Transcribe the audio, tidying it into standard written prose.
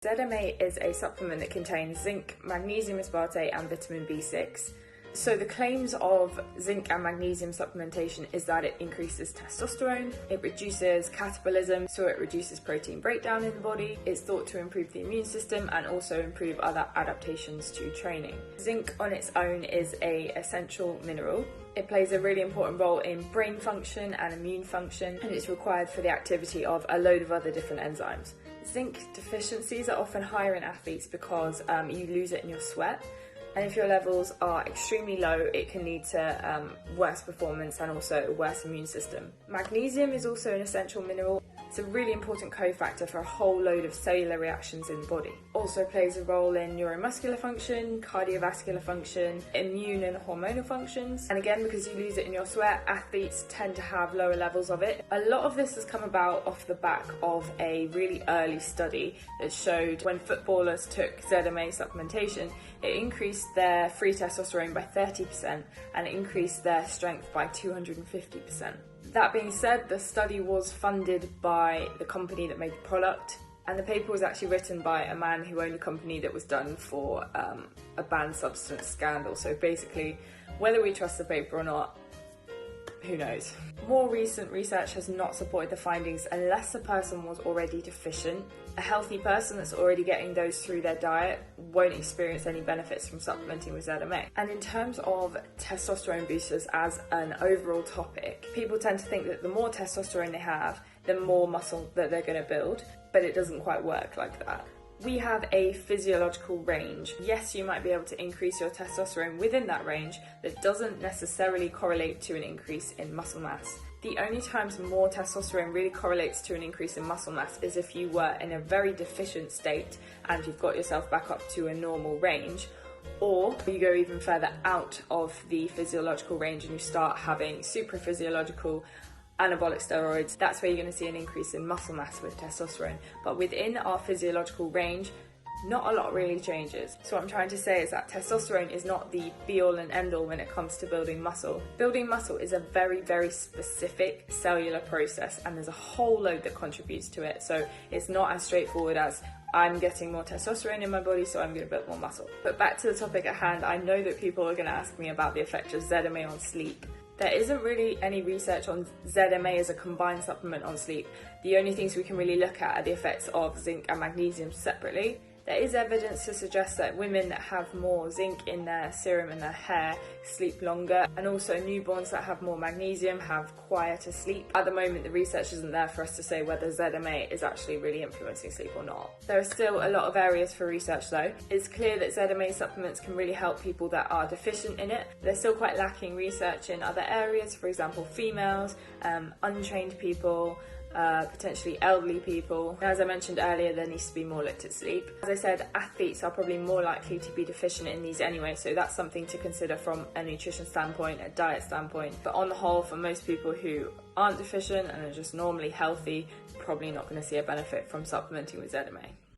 ZMA is a supplement that contains zinc, magnesium aspartate and vitamin B6. So the claims of zinc and magnesium supplementation is that it increases testosterone, it reduces catabolism, so it reduces protein breakdown in the body, it's thought to improve the immune system and also improve other adaptations to training. Zinc on its own is an essential mineral. It plays a really important role in brain function and immune function, and it's required for the activity of a load of other different enzymes. Zinc deficiencies are often higher in athletes because you lose it in your sweat. And if your levels are extremely low, it can lead to worse performance and also a worse immune system. Magnesium is also an essential mineral. It's a really important cofactor for a whole load of cellular reactions in the body. Also plays a role in neuromuscular function, cardiovascular function, immune and hormonal functions. And again, because you lose it in your sweat, athletes tend to have lower levels of it. A lot of this has come about off the back of a really early study that showed when footballers took ZMA supplementation, it increased their free testosterone by 30% and it increased their strength by 250%. That being said, the study was funded by the company that made the product, and the paper was actually written by a man who owned a company that was done for a banned substance scandal. So basically, whether we trust the paper or not, who knows? More recent research has not supported the findings unless the person was already deficient. A healthy person that's already getting those through their diet won't experience any benefits from supplementing with ZMA. And in terms of testosterone boosters as an overall topic, people tend to think that the more testosterone they have, the more muscle that they're going to build, but it doesn't quite work like that. We have a physiological range. Yes, you might be able to increase your testosterone within that range, but doesn't necessarily correlate to an increase in muscle mass. The only times more testosterone really correlates to an increase in muscle mass is if you were in a very deficient state and you've got yourself back up to a normal range, or you go even further out of the physiological range and you start having supraphysiological anabolic steroids. That's where you're going to see an increase in muscle mass with testosterone. But within our physiological range, not a lot really changes. So what I'm trying to say is that testosterone is not the be-all and end-all when it comes to building muscle. Building muscle is a very, very specific cellular process, and there's a whole load that contributes to it. So it's not as straightforward as I'm getting more testosterone in my body, so I'm going to build more muscle. But back to the topic at hand, I know that people are going to ask me about the effect of ZMA on sleep. There isn't really any research on ZMA as a combined supplement on sleep. The only things we can really look at are the effects of zinc and magnesium separately. There is evidence to suggest that women that have more zinc in their serum and their hair sleep longer, and also newborns that have more magnesium have quieter sleep. At the moment, the research isn't there for us to say whether ZMA is actually really influencing sleep or not. There are still a lot of areas for research though. It's clear that ZMA supplements can really help people that are deficient in it. They're still quite lacking research in other areas, for example females, untrained people, potentially elderly people. As I mentioned earlier, there needs to be more looked at sleep. As I said, athletes are probably more likely to be deficient in these anyway, so that's something to consider from a nutrition standpoint, a diet standpoint. But on the whole, for most people who aren't deficient and are just normally healthy, probably not going to see a benefit from supplementing with ZMA.